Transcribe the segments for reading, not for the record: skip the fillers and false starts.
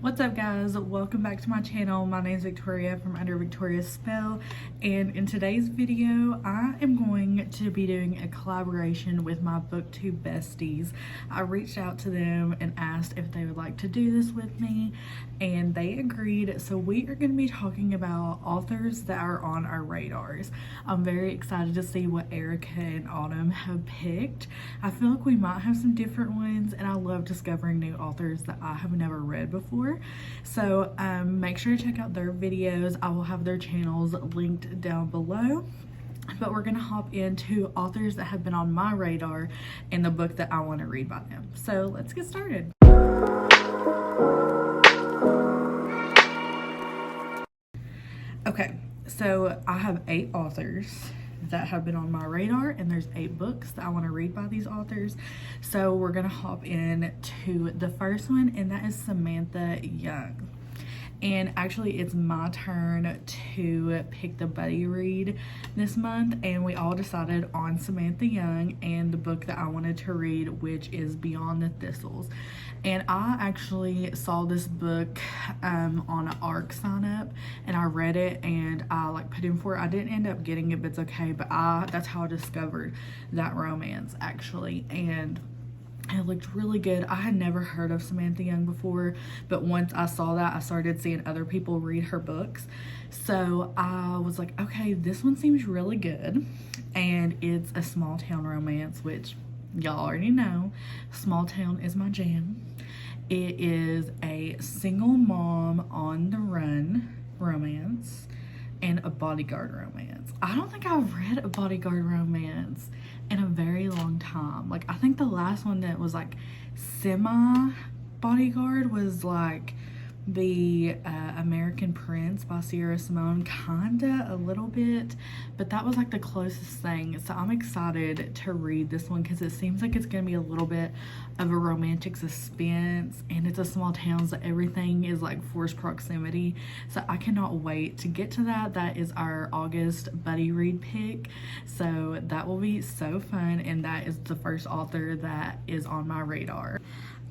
What's up, guys? Welcome back to my channel. My name is Victoria from Under Victoria's Spell, and in today's video I am going to be doing a collaboration with my booktube besties. I reached out to them and asked if they would like to do this with me, and they agreed. So we are going to be talking about authors that are on our radars. I'm very excited to see what Erica and Autumn have picked. I feel like we might have some different ones, and I love discovering new authors that I have never read before. So make sure to check out their videos. I will have their channels linked down below. But we're gonna hop into authors that have been on my radar and the book that I want to read by them. So let's get started. Okay, so I have 8 authors that have been on my radar, and there's 8 books that I want to read by these authors. So we're gonna hop in to the first one, and that is Samantha Young. And actually it's my turn to pick the buddy read this month, and we all decided on Samantha Young and the book that I wanted to read, which is Beyond the Thistles. And I actually saw this book on an ARC sign up, and I read it and I put in for it. I didn't end up getting it, but it's okay. But that's how I discovered that romance actually, and it looked really good. I had never heard of Samantha Young before, but once I saw that, I started seeing other people read her books. So I was like, okay, this one seems really good. And it's a small town romance, which y'all already know. Small town is my jam. It is a single mom on the run romance and a bodyguard romance. I don't think I've read a bodyguard romance in a very long time. I think the last one that was semi bodyguard was the American Prince by Sierra Simone, kinda a little bit, but that was the closest thing. So I'm excited to read this one because it seems like it's gonna be a little bit of a romantic suspense, and it's a small town, so everything is forced proximity. So I cannot wait to get to that. That is our August buddy read pick, so that will be so fun, and that is the first author that is on my radar.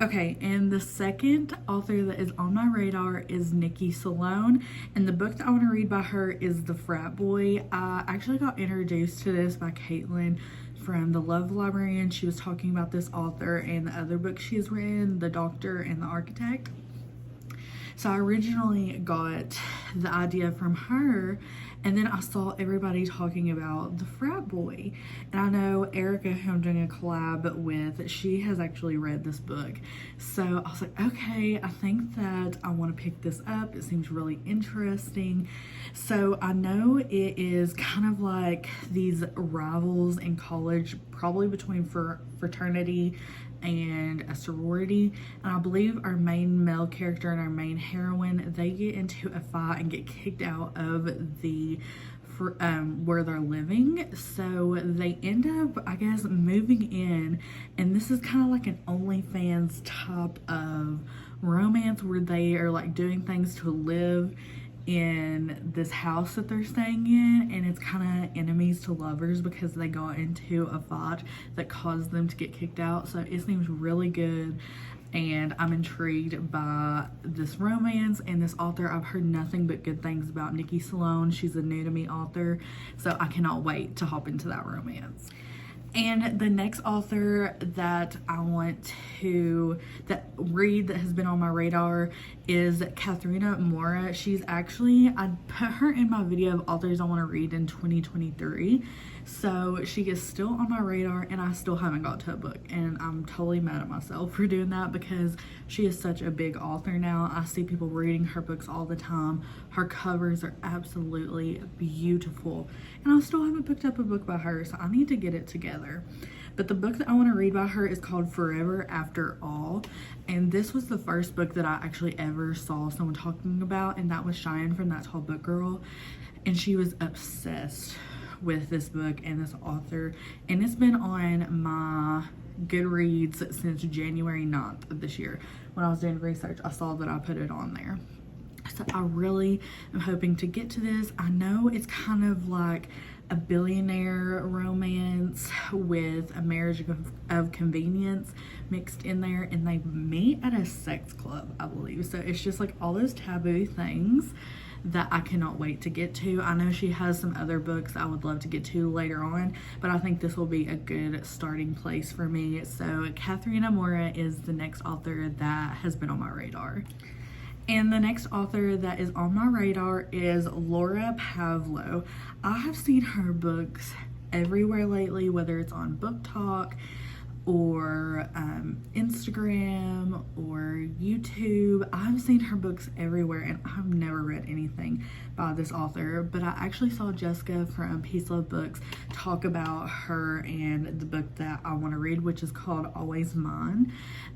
Okay, and the second author that is on my radar is Nikki Salone, and the book that I want to read by her is The Frat Boy. I actually got introduced to this by Caitlin from The Love Librarian. She was talking about this author and the other books she has written, The Doctor and the Architect. So I originally got the idea from her, and then I saw everybody talking about The Frat Boy. And I know Erica, who I'm doing a collab with, she has actually read this book. So I was like, okay, I think that I want to pick this up. It seems really interesting. So I know it is kind of like these rivals in college, probably between fraternity and a sorority, and I believe our main male character and our main heroine, they get into a fight and get kicked out of the where they're living. So they end up, I guess, moving in, and this is kind of like an OnlyFans type of romance where they are doing things to live in this house that they're staying in, and it's kind of enemies to lovers because they got into a fight that caused them to get kicked out. So it seems really good, and I'm intrigued by this romance and this author. I've heard nothing but good things about Nikki Salone. She's a new to me author, so I cannot wait to hop into that romance. And the next author that I want to read that has been on my radar is Katharina Mora. She's actually, I put her in my video of authors I want to read in 2023. So she is still on my radar, and I still haven't got to a book, and I'm totally mad at myself for doing that because she is such a big author now. I see people reading her books all the time. Her covers are absolutely beautiful, and I still haven't picked up a book by her, so I need to get it together. But the book that I want to read by her is called Forever After All, and this was the first book that I actually ever saw someone talking about, and that was Cheyenne from That Tall Book Girl, and she was obsessed with this book and this author, and it's been on my Goodreads since January 9th of this year. When I was doing research, I saw that I put it on there. So I really am hoping to get to this. I know it's kind of like a billionaire romance with a marriage of convenience mixed in there, and they meet at a sex club, I believe. So it's just like all those taboo things that I cannot wait to get to. I know she has some other books I would love to get to later on, but I think this will be a good starting place for me. So Katherine Mora is the next author that has been on my radar. And the next author that is on my radar is Laura Pavlo. I have seen her books everywhere lately, whether it's on Book Talk or Instagram or YouTube. I've seen her books everywhere, and I've never read anything by this author, but I actually saw Jessica from Peace Love Books talk about her and the book that I want to read, which is called Always Mine,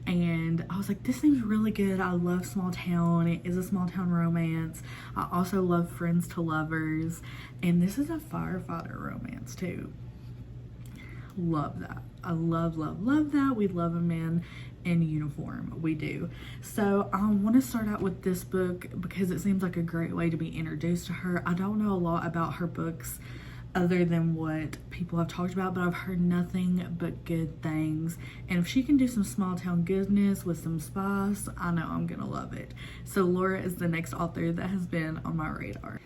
and I was like, this seems really good. I love small town. It is a small town romance. I also love friends to lovers, and this is a firefighter romance too. Love that. I love that. We love a man in uniform. We do. So I want to start out with this book because it seems like a great way to be introduced to her. I don't know a lot about her books other than what people have talked about, but I've heard nothing but good things. And if she can do some small town goodness with some spice, I know I'm gonna love it. So Laura is the next author that has been on my radar.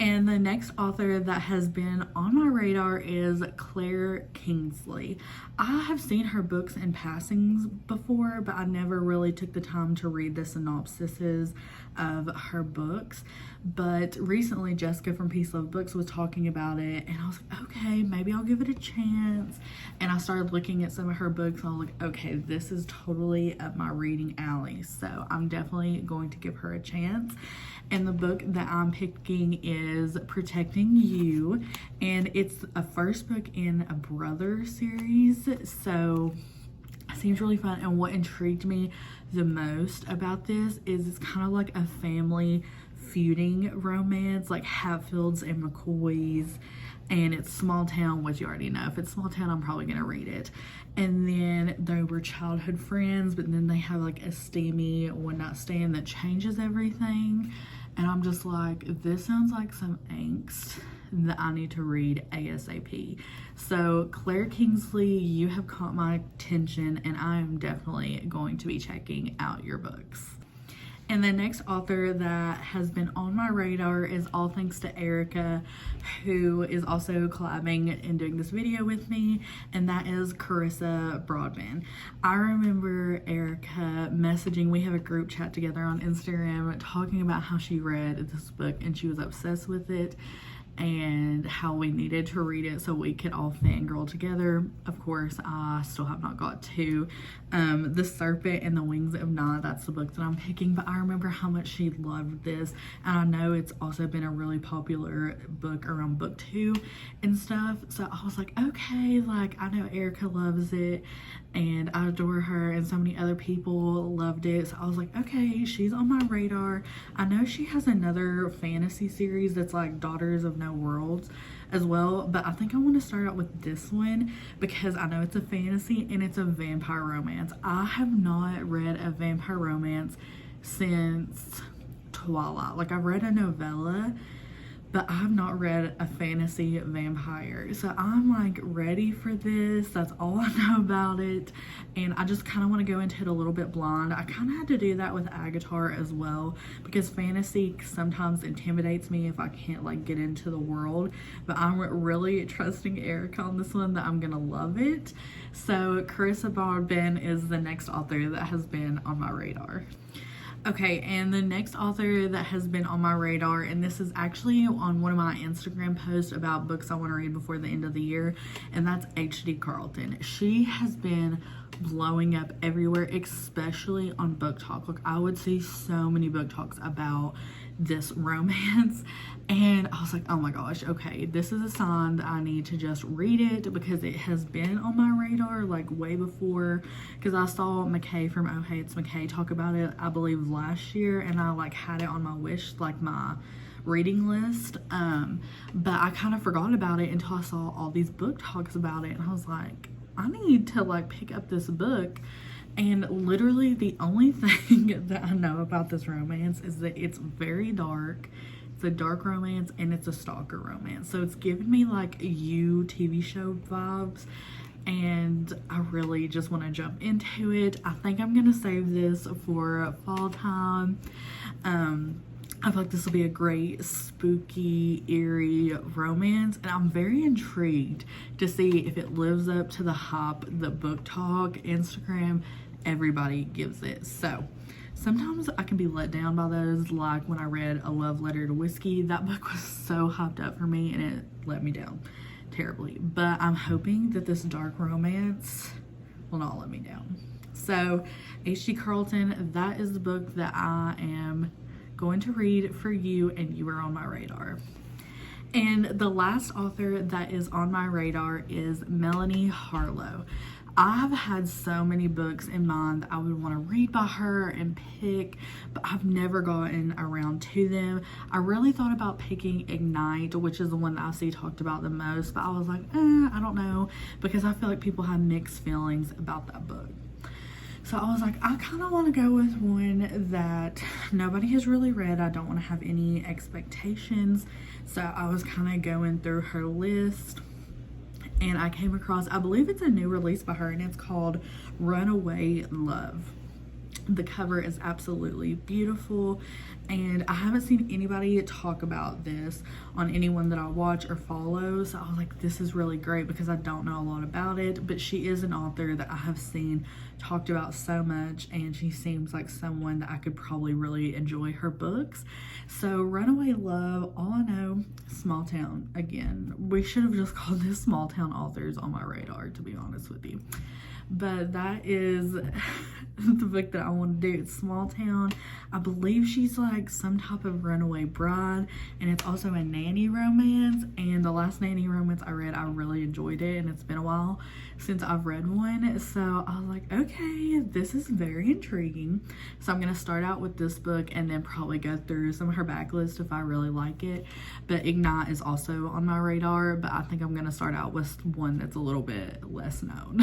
And the next author that has been on my radar is Claire Kingsley. I have seen her books in passings before, but I never really took the time to read the synopsises of her books. But recently Jessica from Peace Love Books was talking about it, and I was like, okay, maybe I'll give it a chance. And I started looking at some of her books, and I was like, okay, this is totally up my reading alley. So I'm definitely going to give her a chance. And the book that I'm picking is Protecting You, and it's a first book in a brother series, so it seems really fun. And what intrigued me the most about this is it's kind of like a family feuding romance, like Hatfields and McCoys, and it's small town, which you already know. If it's small town, I'm probably gonna read it. And then they were childhood friends, but then they have like a steamy one night stand that changes everything. And I'm just like, this sounds like some angst that I need to read ASAP. So Claire Kingsley, you have caught my attention, and I am definitely going to be checking out your books. And the next author that has been on my radar is all thanks to Erica, who is also collabing and doing this video with me, and that is Carissa Broadman. I remember Erica messaging, we have a group chat together on Instagram, talking about how she read this book and she was obsessed with it, and how we needed to read it so we could all fangirl together. Of course, I still have not got to The Serpent and the Wings of Night. That's the book that I'm picking, but I remember how much she loved this, and I know it's also been a really popular book around booktube and stuff. So I was like, okay, like I know Erica loves it, and I adore her, and so many other people loved it. So I was like, okay, she's on my radar. I know she has another fantasy series that's like Daughters of No Worlds as well, but I think I want to start out with this one because I know it's a fantasy and it's a vampire romance. I have not read a vampire romance since Twilight. Like, I've read a novella, but I have not read a fantasy vampire. So I'm like ready for this. That's all I know about it. And I just kind of want to go into it a little bit blind. I kind of had to do that with Agatar as well, because fantasy sometimes intimidates me if I can't like get into the world. But I'm really trusting Erica on this one that I'm gonna love it. So Carissa Broadman is the next author that has been on my radar. Okay, and the next author that has been on my radar, and this is actually on one of my Instagram posts about books I want to read before the end of the year, and that's H.D. Carlton. She has been blowing up everywhere, especially on Book Talk. Like, I would see so many book talks about this romance, and I was like, oh my gosh, okay, this is a sign that I need to just read it, because it has been on my radar like way before, because I saw McKay from Oh Hey It's McKay talk about it, I believe last year, and I like had it on my wish, like my reading list, but I kind of forgot about it until I saw all these book talks about it, and I was like, I need to like pick up this book. And literally the only thing that I know about this romance is that it's very dark, it's a dark romance and it's a stalker romance. So it's giving me like You TV show vibes, and I really just want to jump into it. I think I'm gonna save this for fall time. I feel like this will be a great spooky, eerie romance, and I'm very intrigued to see if it lives up to the hype that Book Talk, Instagram, everybody gives it. So sometimes I can be let down by those, like when I read A Love Letter to Whiskey. That book was so hyped up for me and it let me down terribly. But I'm hoping that this dark romance will not let me down. So H.G. Carlton, that is the book that I am going to read for you, and you are on my radar. And the last author that is on my radar is Melanie Harlow. I've had so many books in mind that I would want to read by her and pick, but I've never gotten around to them. I really thought about picking Ignite, which is the one that I see talked about the most, but I was like, I don't know, because I feel like people have mixed feelings about that book. So I was like, I kind of want to go with one that nobody has really read. I don't want to have any expectations. So I was kind of going through her list, and I came across, I believe it's a new release by her, and it's called Runaway Love. The cover is absolutely beautiful, and I haven't seen anybody talk about this on anyone that I watch or follow, so I was like, this is really great because I don't know a lot about it, but she is an author that I have seen talked about so much, and she seems like someone that I could probably really enjoy her books. So Runaway Love, all I know, small town. Again, we should have just called this small town authors on my radar, to be honest with you. But that is the book that I want to do. It's small town. I believe she's like some type of runaway bride, and it's also a nanny romance, and the last nanny romance I read, I really enjoyed it, and it's been a while since I've read one, so I was like, okay, this is very intriguing. So I'm gonna start out with this book and then probably go through some of her backlist if I really like it. But Ignite is also on my radar, but I think I'm gonna start out with one that's a little bit less known.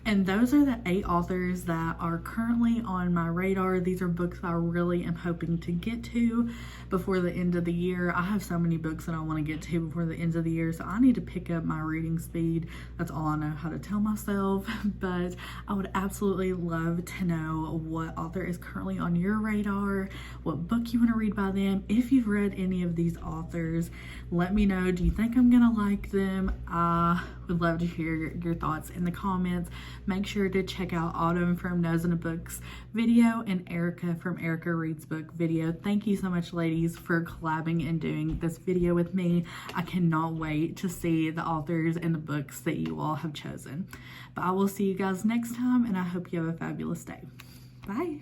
And those are the 8 authors that are currently on my radar. These are books that I really am hoping to get to before the end of the year. I have so many books that I want to get to before the end of the year, so I need to pick up my reading speed. That's all I know how to tell myself. But I would absolutely love to know what author is currently on your radar, what book you want to read by them. If you've read any of these authors, let me know. Do you think I'm gonna like them? I would love to hear your thoughts in the comments. Make sure to check out Autumn from Nose in a Book's video and Erica from Erica Reads Book video. Thank you so much, ladies, for collabing and doing this video with me. I cannot wait to see the authors and the books that you all have chosen. But I will see you guys next time, and I hope you have a fabulous day. Bye.